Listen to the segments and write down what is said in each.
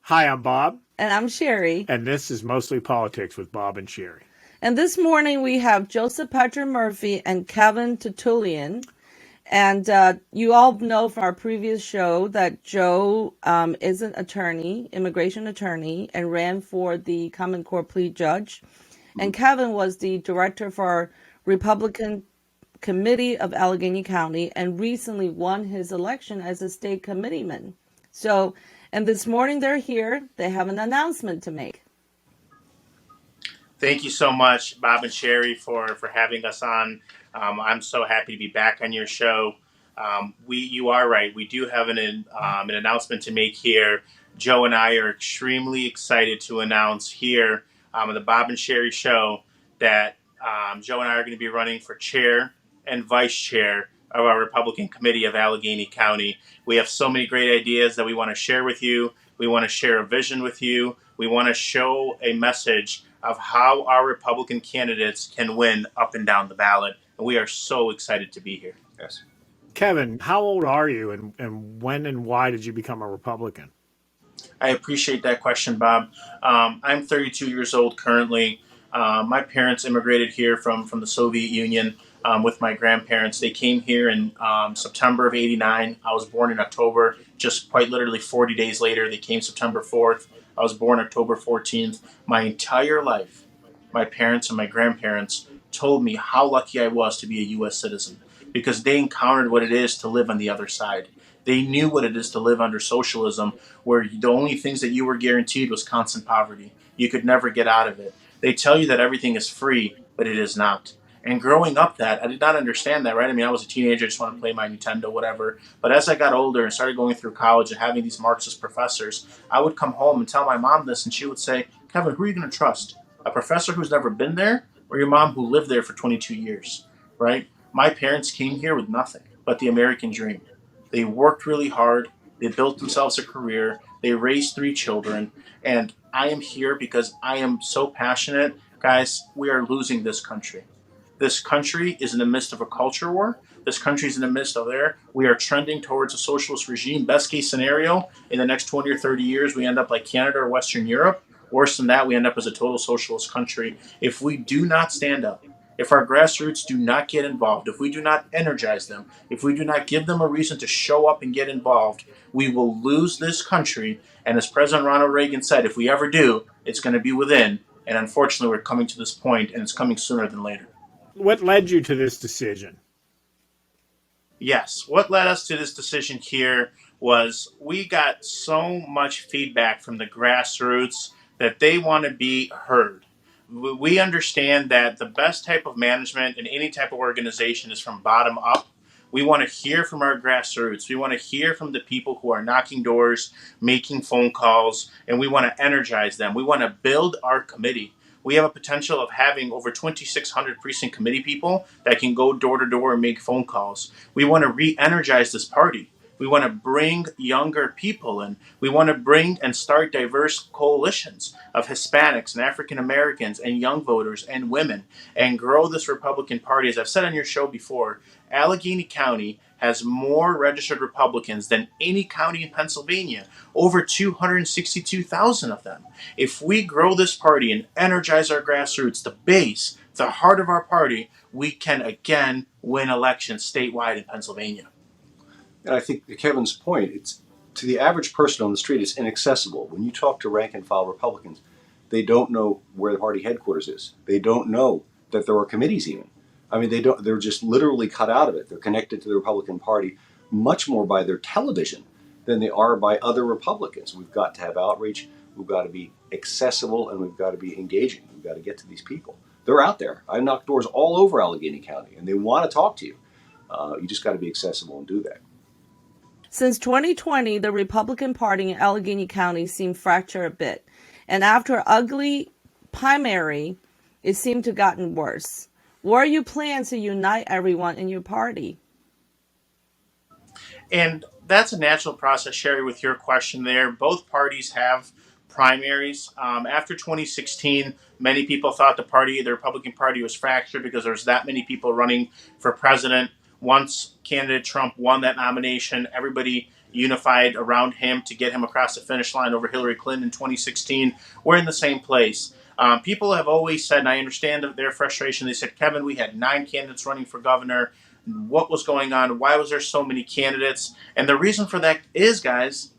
Hi, I'm Bob. And I'm Sherry. And this is Mostly Politics with Bob and Sherry. And this morning we have Joseph Patrick Murphy and Kevin Tatulyan. And you all know from our previous show that Joe is an attorney, immigration attorney, and ran for the Common Core plea judge. And Kevin was the director for Republican Committee of Allegheny County and recently won his election as a state committeeman. So, and this morning they're here. They have an announcement to make. Thank you so much, Bob and Sherry, for having us on. I'm so happy to be back on your show. You are right. We do have an announcement to make here. Joe and I are extremely excited to announce here on the Bob and Sherry show that Joe and I are going to be running for chair and vice chair of our Republican Committee of Allegheny County. We have so many great ideas that we want to share with you. We want to share a vision with you. We want to show a message of how our Republican candidates can win up and down the ballot. And we are so excited to be here. Yes. Kevin, how old are you and when and why did you become a Republican? I appreciate that question, Bob. I'm 32 years old currently. My parents immigrated here from the Soviet Union with my grandparents. They came here in September of '89. I was born in October. Just quite literally 40 days later, they came September 4th. I was born October 14th. My entire life, my parents and my grandparents told me how lucky I was to be a U.S. citizen because they encountered what it is to live on the other side. They knew what it is to live under socialism, where the only things that you were guaranteed was constant poverty. You could never get out of it. They tell you that everything is free, but it is not. And growing up I did not understand that, right? I mean, I was a teenager, just wanted to play my Nintendo, whatever. But as I got older and started going through college and having these Marxist professors, I would come home and tell my mom this, and she would say, Kevin, who are you going to trust? A professor who's never been there or your mom who lived there for 22 years, right? My parents came here with nothing but the American dream. They worked really hard. They built themselves a career. They raised 3 children. And I am here because I am so passionate. Guys, we are losing this country. This country is in the midst of a culture war. This country is in the midst of there. We are trending towards a socialist regime. Best case scenario, in the next 20 or 30 years, we end up like Canada or Western Europe. Worse than that, we end up as a total socialist country. If we do not stand up, if our grassroots do not get involved, if we do not energize them, if we do not give them a reason to show up and get involved, we will lose this country. And as President Ronald Reagan said, if we ever do, it's going to be within. And unfortunately, we're coming to this point, and it's coming sooner than later. What led you to this decision? Yes, what led us to this decision here was we got so much feedback from the grassroots that they want to be heard. We understand that the best type of management in any type of organization is from bottom up. We want to hear from our grassroots. We want to hear from the people who are knocking doors, making phone calls, and we want to energize them. We want to build our committee. We have a potential of having over 2,600 precinct committee people that can go door to door and make phone calls. We want to re-energize this party. We want to bring younger people in. We want to bring and start diverse coalitions of Hispanics and African Americans and young voters and women and grow this Republican Party. As I've said on your show before, Allegheny County has more registered Republicans than any county in Pennsylvania, over 262,000 of them. If we grow this party and energize our grassroots, the base, the heart of our party, we can again win elections statewide in Pennsylvania. And I think to Kevin's point, it's to the average person on the street, it's inaccessible. When you talk to rank and file Republicans, they don't know where the party headquarters is. They don't know that there are committees even. I mean, they're just literally cut out of it. They're connected to the Republican Party much more by their television than they are by other Republicans. We've got to have outreach. We've got to be accessible, and we've got to be engaging. We've got to get to these people. They're out there. I knock doors all over Allegheny County, and they want to talk to you. You just got to be accessible and do that. Since 2020, the Republican Party in Allegheny County seemed fractured a bit. And after an ugly primary, it seemed to have gotten worse. What are your plans to unite everyone in your party? And that's a natural process, Sherry, with your question there. Both parties have primaries. After 2016, many people thought the Republican Party was fractured because there's that many people running for president. Once candidate Trump won that nomination, everybody unified around him to get him across the finish line over Hillary Clinton in 2016. We're in the same place. People have always said, and I understand their frustration, they said, Kevin, we had 9 candidates running for governor. What was going on? Why was there so many candidates? And the reason for that is, guys,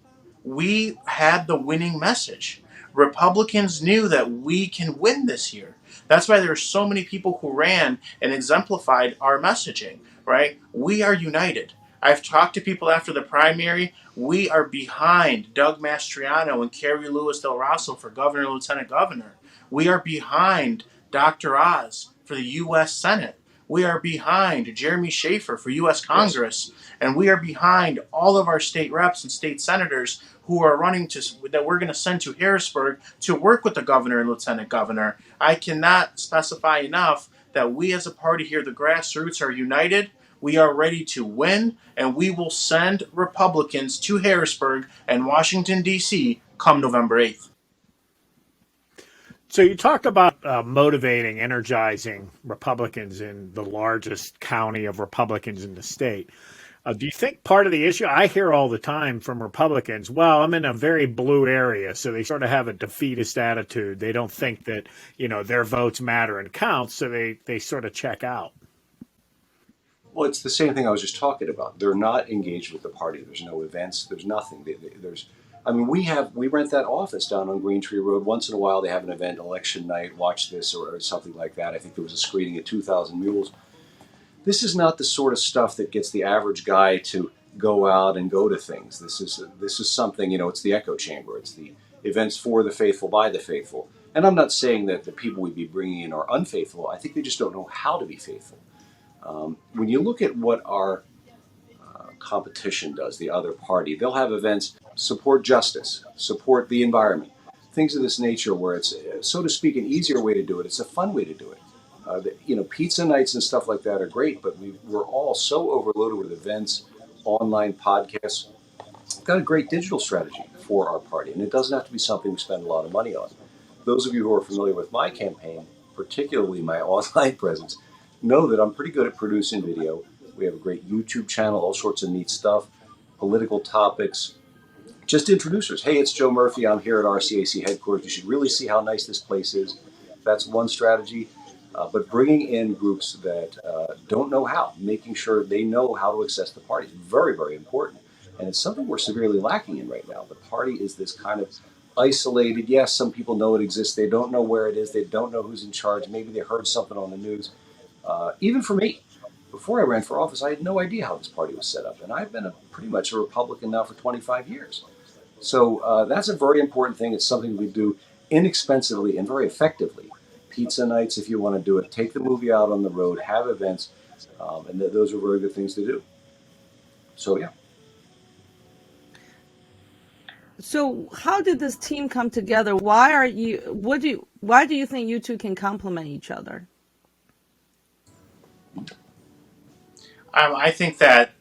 we had the winning message. Republicans knew that we can win this year. That's why there are so many people who ran and exemplified our messaging, right? We are united. I've talked to people after the primary. We are behind Doug Mastriano and Carrie Lewis Del Rosso for governor and lieutenant governor. We are behind Dr. Oz for the U.S. Senate. We are behind Jeremy Schaefer for U.S. Congress. And we are behind all of our state reps and state senators who are running that we're going to send to Harrisburg to work with the governor and lieutenant governor. I cannot specify enough that we as a party here, the grassroots, are united. We are ready to win, and we will send Republicans to Harrisburg and Washington, D.C. come November 8th. So you talk about motivating, energizing Republicans in the largest county of Republicans in the state. Do you think part of the issue, I hear all the time from Republicans, well, I'm in a very blue area, so they sort of have a defeatist attitude. They don't think that, their votes matter and count, so they sort of check out. Well, it's the same thing I was just talking about. They're not engaged with the party. There's no events. There's nothing. We rent that office down on Green Tree Road. Once in a while, they have an event, election night, watch this or something like that. I think there was a screening at 2,000 Mules. This is not the sort of stuff that gets the average guy to go out and go to things. This is something, it's the echo chamber. It's the events for the faithful, by the faithful. And I'm not saying that the people we'd be bringing in are unfaithful. I think they just don't know how to be faithful. When you look at what our competition does, the other party, they'll have events, support justice, support the environment, things of this nature where it's, so to speak, an easier way to do it. It's a fun way to do it. Pizza nights and stuff like that are great, but we're all so overloaded with events, online podcasts. We've got a great digital strategy for our party, and it doesn't have to be something we spend a lot of money on. Those of you who are familiar with my campaign, particularly my online presence, know that I'm pretty good at producing video. We have a great YouTube channel, all sorts of neat stuff, political topics. Just introducers. Hey, it's Joe Murphy. I'm here at RCAC headquarters. You should really see how nice this place is. That's one strategy. But bringing in groups that don't know how, making sure they know how to access the party is very, very important. And it's something we're severely lacking in right now. The party is this kind of isolated. Yes, some people know it exists. They don't know where it is. They don't know who's in charge. Maybe they heard something on the news. Even for me, before I ran for office, I had no idea how this party was set up. And I've been pretty much a Republican now for 25 years. So that's a very important thing. It's something we do inexpensively and very effectively. Pizza nights, if you want to do it, take the movie out on the road, have events, and those are very good things to do. So, yeah. So how did this team come together? Why do you think you two can complement each other? I think that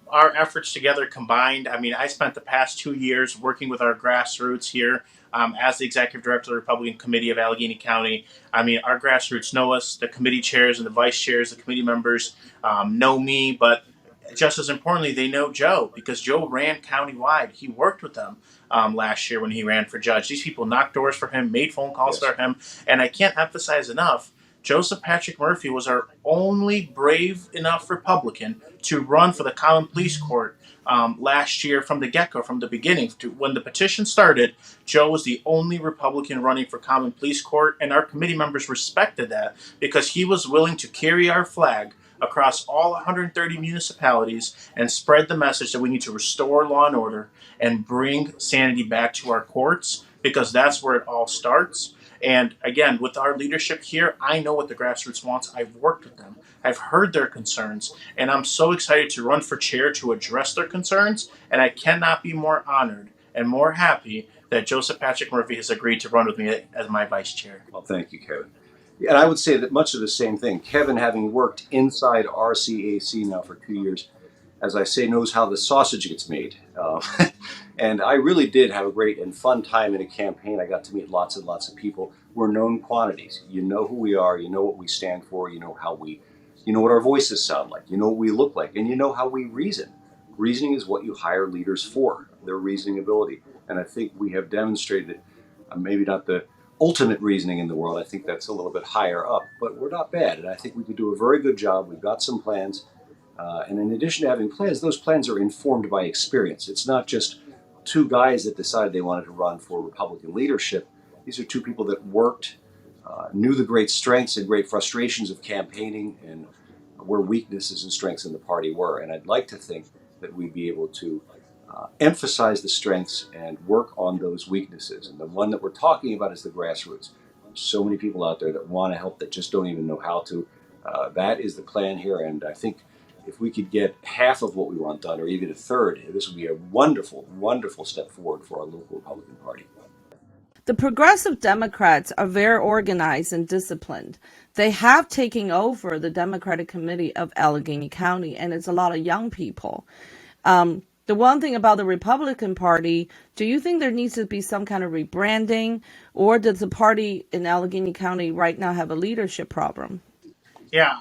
our efforts together combined, I spent the past 2 years working with our grassroots here as the executive director of the Republican Committee of Allegheny County. Our grassroots know us, the committee chairs and the vice chairs, the committee members know me, but just as importantly, they know Joe because Joe ran countywide. He worked with them last year when he ran for judge. These people knocked doors for him, made phone calls for him, and I can't emphasize enough, Joseph Patrick Murphy was our only brave enough Republican to run for the Common Pleas Court last year from the get-go, from the beginning. When the petition started, Joe was the only Republican running for Common Pleas Court, and our committee members respected that because he was willing to carry our flag across all 130 municipalities and spread the message that we need to restore law and order and bring sanity back to our courts because that's where it all starts. And again, with our leadership here, I know what the grassroots wants. I've worked with them. I've heard their concerns. And I'm so excited to run for chair to address their concerns. And I cannot be more honored and more happy that Joseph Patrick Murphy has agreed to run with me as my vice chair. Well, thank you, Kevin. And I would say that much of the same thing. Kevin, having worked inside RCAC now for 2 years, as I say, knows how the sausage gets made. And I really did have a great and fun time in a campaign. I got to meet lots and lots of people. We're known quantities. You know who we are. You know what we stand for. You know what our voices sound like. You know what we look like. And you know how we reason. Reasoning is what you hire leaders for, their reasoning ability. And I think we have demonstrated, maybe not the ultimate reasoning in the world, I think that's a little bit higher up, but we're not bad. And I think we could do a very good job. We've got some plans. And in addition to having plans, those plans are informed by experience. It's not just two guys that decided they wanted to run for Republican leadership. These are two people that worked, knew the great strengths and great frustrations of campaigning and where weaknesses and strengths in the party were. And I'd like to think that we'd be able to emphasize the strengths and work on those weaknesses. And the one that we're talking about is the grassroots. There's so many people out there that want to help that just don't even know how to. That is the plan here. And I think if we could get half of what we want done, or even a third, this would be a wonderful, wonderful step forward for our local Republican Party. The progressive Democrats are very organized and disciplined. They have taken over the Democratic Committee of Allegheny County, and it's a lot of young people. The one thing about the Republican Party, do you think there needs to be some kind of rebranding, or does the party in Allegheny County right now have a leadership problem? Yeah,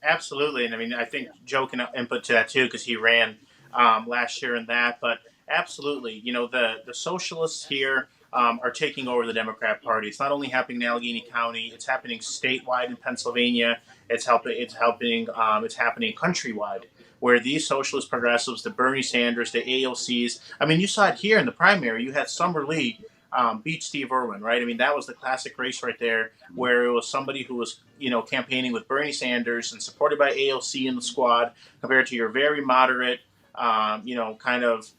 absolutely. And I mean, I think Joe can input to that too, because he ran last year in that. But absolutely, you know, the socialists here are taking over the Democrat Party. It's not only happening in Allegheny County; it's happening statewide in Pennsylvania. It's happening countrywide, where these socialist progressives, the Bernie Sanders, the AOCs. I mean, you saw it here in the primary. You had Summer Lee beat Steve Irwin, right? I mean, that was the classic race right there, where it was somebody who was, you know, campaigning with Bernie Sanders and supported by AOC in the squad, compared to your very moderate, you know, kind of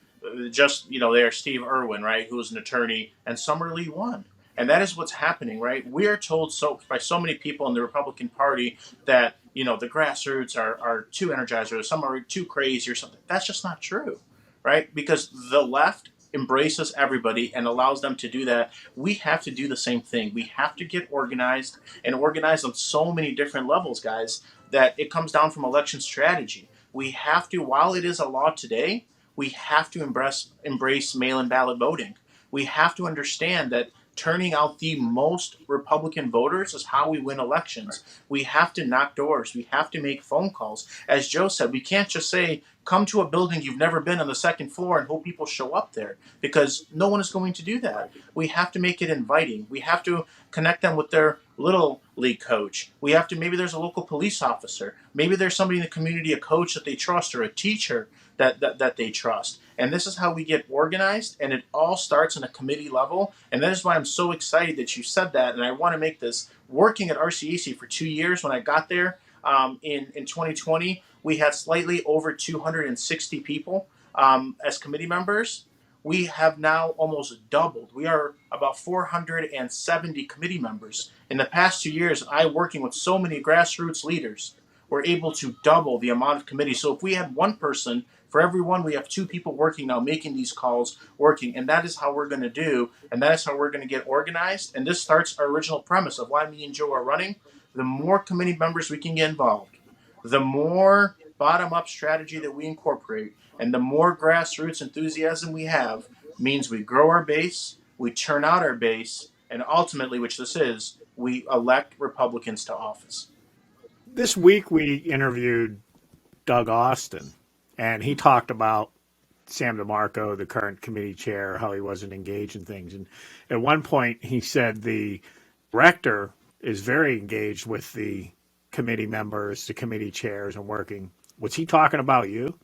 just, you know, there, Steve Irwin, right, who was an attorney, and Summer Lee won. And that is what's happening, right? We are told so by so many people in the Republican Party that, you know, the grassroots are too energized, or some are too crazy or something. That's just not true, right? Because the left embraces everybody and allows them to do that. We have to do the same thing. We have to get organized, and organized on so many different levels, guys, that it comes down from election strategy. We have to, while it is a law today, we have to embrace mail-in ballot voting. We have to understand that turning out the most Republican voters is how we win elections. We have to knock doors. We have to make phone calls. As Joe said, we can't just say, come to a building you've never been on the second floor and hope people show up there, because no one is going to do that. We have to make it inviting. We have to connect them with their little league coach. We have to, maybe there's a local police officer. Maybe there's somebody in the community, a coach that they trust, or a teacher that they trust. And this is how we get organized, and it all starts on a committee level. And that is why I'm so excited that you said that. And I want to make this, working at RCAC for 2 years, when I got there in 2020, we had slightly over 260 people as committee members. We have now almost doubled. We are about 470 committee members. In the past 2 years, I, working with so many grassroots leaders, were able to double the amount of committees. So if we had one person, for every one, we have two people working now, making these calls, working. And that is how we're going to do, and that is how we're going to get organized. And this starts our original premise of why me and Joe are running. The more committee members we can get involved, the more bottom-up strategy that we incorporate, and the more grassroots enthusiasm we have, means we grow our base, we turn out our base, and ultimately, which this is, we elect Republicans to office. This week we interviewed Doug Austin, and he talked about Sam DeMarco, the current committee chair, how he wasn't engaged in things. And at one point he said the director is very engaged with the committee members, the committee chairs, and working. Was he talking about you?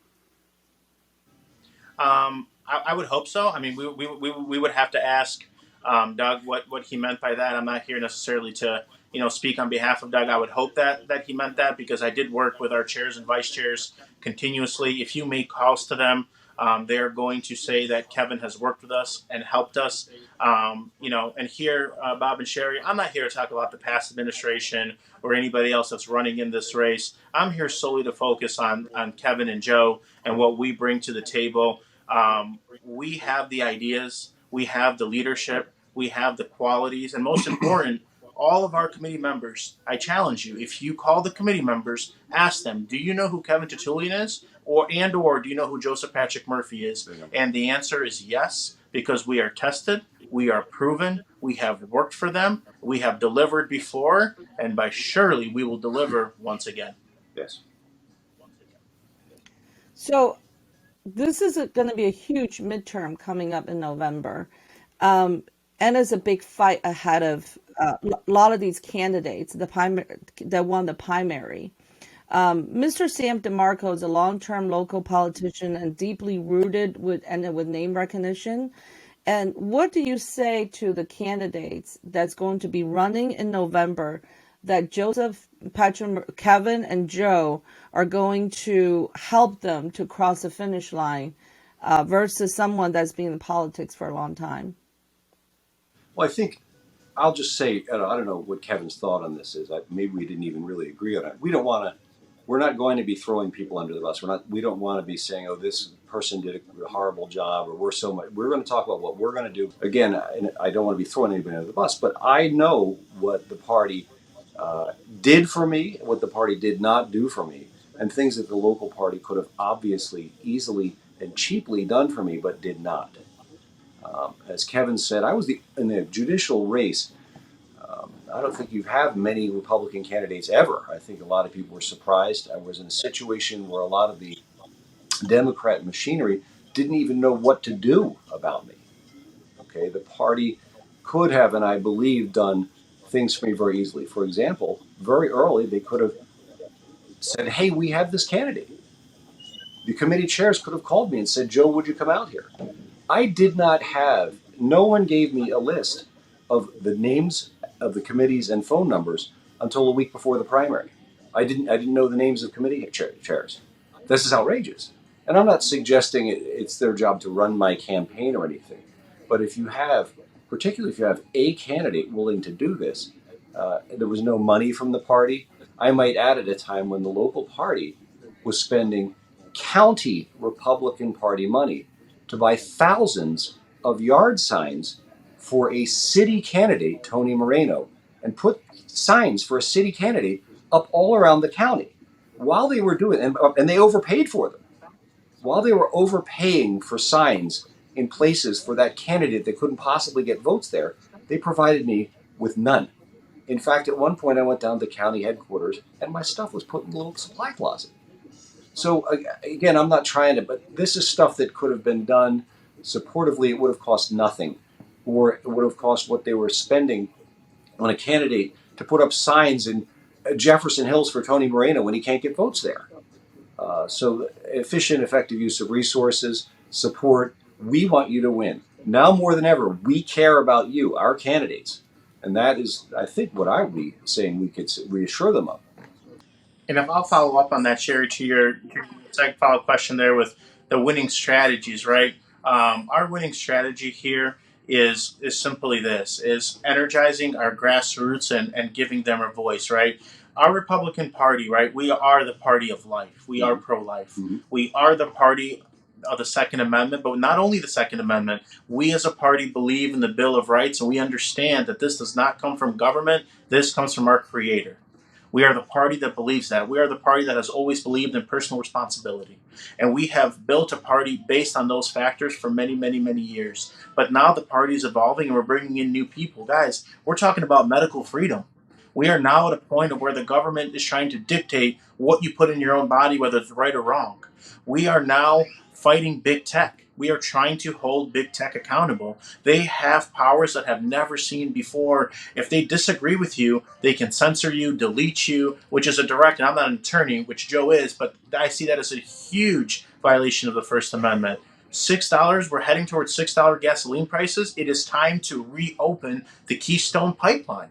I would hope so. I mean, we would have to ask Doug what he meant by that. I'm not here necessarily to, you know, speak on behalf of Doug. I would hope that he meant that, because I did work with our chairs and vice chairs continuously. If you make calls to them, they're going to say that Kevin has worked with us and helped us. You know, and here, Bob and Sherry, I'm not here to talk about the past administration or anybody else that's running in this race. I'm here solely to focus on Kevin and Joe and what we bring to the table. We have the ideas, we have the leadership, we have the qualities, and most important, all of our committee members, I challenge you, if you call the committee members, ask them, do you know who Kevin Tatulyan is? Or do you know who Joseph Patrick Murphy is? And the answer is yes, because we are tested, we are proven, we have worked for them, we have delivered before, and by surely we will deliver once again. Yes. So this is going to be a huge midterm coming up in November. Um, and it's a big fight ahead of a lot of these candidates, that won the primary. Mr. Sam DeMarco is a long-term local politician and deeply rooted with name recognition. And what do you say to the candidates that's going to be running in November that Joseph, Patrick, Kevin, and Joe are going to help them to cross the finish line versus someone that's been in politics for a long time? Well, I think I'll just say I don't know what Kevin's thought on this is. Maybe we didn't even really agree on it. We don't want to. We're not going to be throwing people under the bus. We don't want to be saying, "Oh, this person did a horrible job," or "We're so much." We're going to talk about what we're going to do. Again, I don't want to be throwing anybody under the bus, but I know what the party did for me, what the party did not do for me, and things that the local party could have obviously, easily, and cheaply done for me, but did not. As Kevin said, I was in the judicial race. I don't think you have many Republican candidates ever. I think a lot of people were surprised. I was in a situation where a lot of the Democrat machinery didn't even know what to do about me. Okay, the party could have, and I believe, done things for me very easily. For example, very early, they could have said, "Hey, we have this candidate." The committee chairs could have called me and said, "Joe, would you come out here?" I did not have, no one gave me a list of the names of the committees and phone numbers until a week before the primary. I didn't know the names of committee chairs. This is outrageous. And I'm not suggesting it's their job to run my campaign or anything. But if you have, particularly if you have a candidate willing to do this, there was no money from the party. I might add at a time when the local party was spending county Republican Party money to buy thousands of yard signs for a city candidate, Tony Moreno, and put signs for a city candidate up all around the county. While they were doing it, and they overpaid for them, while they were overpaying for signs in places for that candidate that couldn't possibly get votes there, they provided me with none. In fact, at one point I went down to county headquarters and my stuff was put in a little supply closet. So again, I'm not trying to, but this is stuff that could have been done supportively. It would have cost nothing, or it would have cost what they were spending on a candidate to put up signs in Jefferson Hills for Tony Moreno when he can't get votes there. So efficient, effective use of resources, support. We want you to win. Now more than ever, we care about you, our candidates. And that is, I think, what I would be saying we could reassure them of. And if I'll follow up on that, Sherry, to your second follow-up question there with the winning strategies, right? Our winning strategy here is simply this: is energizing our grassroots and giving them a voice, right? Our Republican Party, right? We are the party of life. We are pro-life. Mm-hmm. We are the party of the Second Amendment, but not only the Second Amendment. We as a party believe in the Bill of Rights, and we understand that this does not come from government. This comes from our Creator. We are the party that believes that. We are the party that has always believed in personal responsibility. And we have built a party based on those factors for many, many, many years. But now the party is evolving and we're bringing in new people. Guys, we're talking about medical freedom. We are now at a point of where the government is trying to dictate what you put in your own body, whether it's right or wrong. We are now fighting big tech. We are trying to hold big tech accountable. They have powers that have never seen before. If they disagree with you, they can censor you, delete you, which is a direct, and I'm not an attorney, which Joe is, but I see that as a huge violation of the First Amendment. $6, we're heading towards $6 gasoline prices. It is time to reopen the Keystone Pipeline,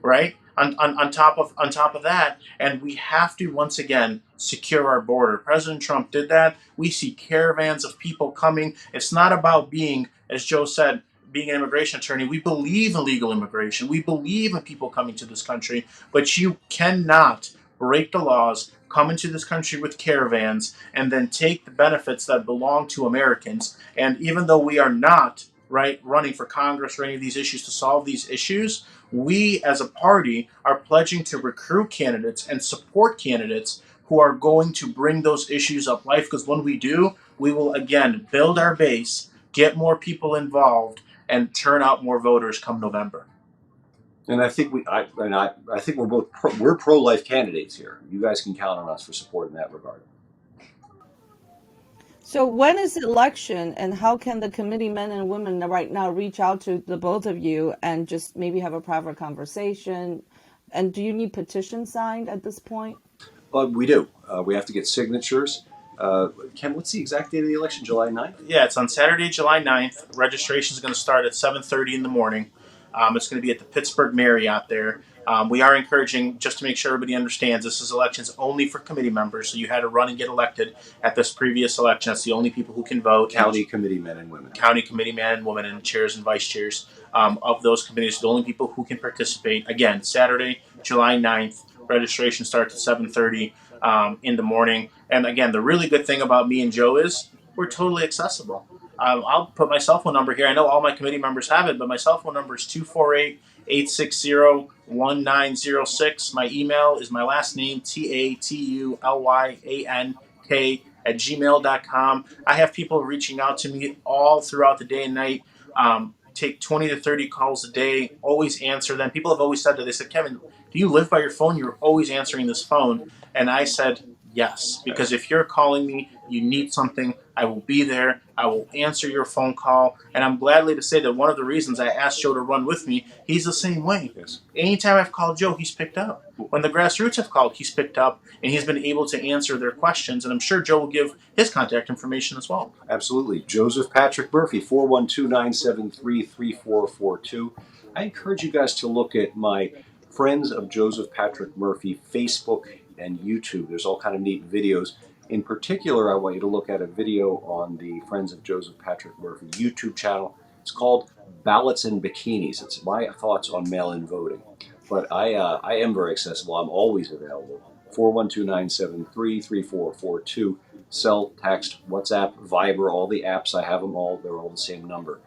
right? On top of that, and we have to once again secure our border. President Trump did that. We see caravans of people coming. It's not about being, as Joe said, being an immigration attorney. We believe in legal immigration. We believe in people coming to this country, but you cannot break the laws, come into this country with caravans, and then take the benefits that belong to Americans. And even though we are not running for Congress or any of these issues to solve these issues, we as a party are pledging to recruit candidates and support candidates who are going to bring those issues up life, because when we do, we will again build our base, get more people involved, and turn out more voters come November. And I think I think we're pro-life candidates here. You guys can count on us for support in that regard. So when is the election, and how can the committee men and women right now reach out to the both of you and just maybe have a private conversation? And do you need petitions signed at this point? But we do. We have to get signatures. Ken, what's the exact date of the election? July 9th? Yeah, it's on Saturday, July 9th. Registration is going to start at 7:30 in the morning. It's going to be at the Pittsburgh Marriot there. We are encouraging, just to make sure everybody understands, this is elections only for committee members. So you had to run and get elected at this previous election. That's the only people who can vote. County committee men and women. County committee men and women and chairs and vice chairs of those committees, the only people who can participate. Again, Saturday, July 9th. Registration starts at 7:30 in the morning. And again, the really good thing about me and Joe is we're totally accessible. I'll put my cell phone number here. I know all my committee members have it, but my cell phone number is 248-860-1906. My email is my last name, tatulyank@gmail.com. I have people reaching out to me all throughout the day and night. Take 20 to 30 calls a day, always answer them. People have always said that. They said, Kevin, do you live by your phone? You're always answering this phone. And I said, yes, because if you're calling me, you need something, I will be there. I will answer your phone call. And I'm gladly to say that one of the reasons I asked Joe to run with me, he's the same way. Yes. Anytime I've called Joe, he's picked up. When the grassroots have called, he's picked up, and he's been able to answer their questions. And I'm sure Joe will give his contact information as well. Absolutely. Joseph Patrick Murphy, 412-973-3442. I encourage you guys to look at my Friends of Joseph Patrick Murphy Facebook and YouTube. There's all kind of neat videos. In particular, I want you to look at a video on the Friends of Joseph Patrick Murphy YouTube channel. It's called Ballots and Bikinis. It's my thoughts on mail-in voting. But I am very accessible. I'm always available. 412-973-3442. Cell, text, WhatsApp, Viber, all the apps. I have them all. They're all the same number.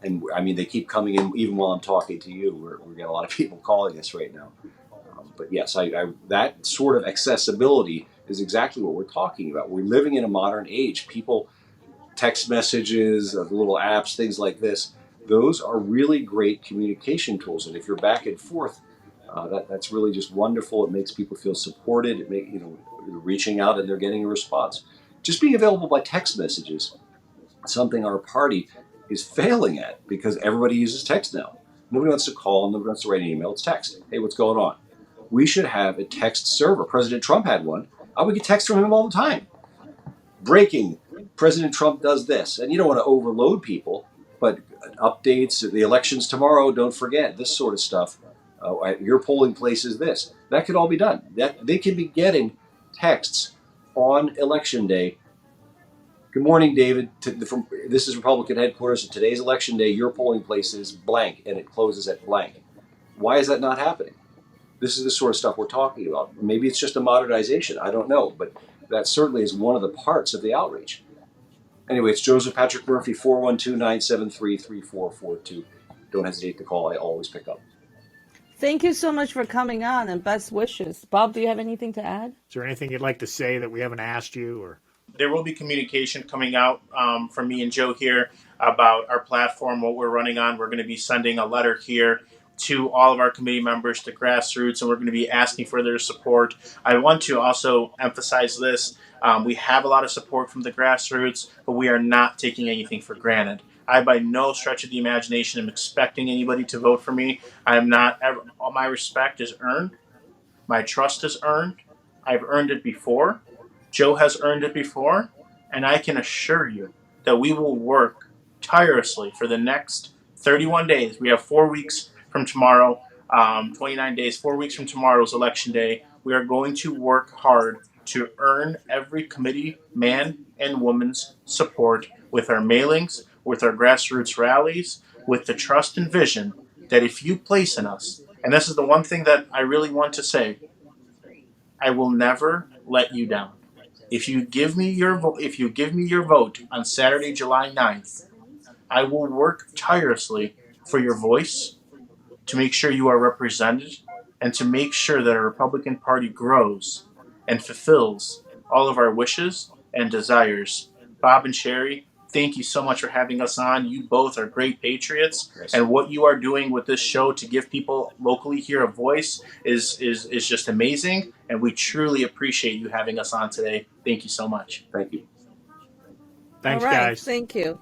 And I mean, they keep coming in even while I'm talking to you. We get a lot of people calling us right now. But yes, that sort of accessibility is exactly what we're talking about. We're living in a modern age. People, text messages, little apps, things like this, those are really great communication tools. And if you're back and forth, that's really just wonderful. It makes people feel supported. You're reaching out and they're getting a response. Just being available by text messages, something our party is failing at because everybody uses text now. Nobody wants to call, nobody wants to write an email. It's text. Hey, what's going on? We should have a text server. President Trump had one. We get texts from him all the time. Breaking, President Trump does this. And you don't want to overload people, but updates, the elections tomorrow, don't forget, this sort of stuff. Your polling place is this. That could all be done. They can be getting texts on Election Day. Good morning, David. This is Republican headquarters. And today's Election Day. Your polling place is blank, and it closes at blank. Why is that not happening? This is the sort of stuff we're talking about. Maybe it's just a modernization. I don't know. But that certainly is one of the parts of the outreach. Anyway, it's Joseph Patrick Murphy, 412-973-3442. Don't hesitate to call. I always pick up. Thank you so much for coming on, and best wishes. Bob, do you have anything to add? Is there anything you'd like to say that we haven't asked you? Or There will be communication coming out from me and Joe here about our platform, what we're running on. We're going to be sending a letter here to all of our committee members, to grassroots, and we're going to be asking for their support. I want to also emphasize this. We have a lot of support from the grassroots, but we are not taking anything for granted. I, by no stretch of the imagination, am expecting anybody to vote for me. I am not. All my respect is earned. My trust is earned. I've earned it before. Joe has earned it before. And I can assure you that we will work tirelessly for the next 31 days. We have 4 weeks from tomorrow, 29 days, 4 weeks from tomorrow's Election Day. We are going to work hard to earn every committee man and woman's support with our mailings, with our grassroots rallies, with the trust and vision that if you place in us, and this is the one thing that I really want to say, I will never let you down. If you give me your vote on Saturday, July 9th, I will work tirelessly for your voice, to make sure you are represented, and to make sure that our Republican Party grows and fulfills all of our wishes and desires. Bob and Sherry, thank you so much for having us on. You both are great patriots, Yes. and what you are doing with this show to give people locally here a voice is just amazing, and we truly appreciate you having us on today. Thank you so much. Thank you. Thanks, All right. guys. Thank you.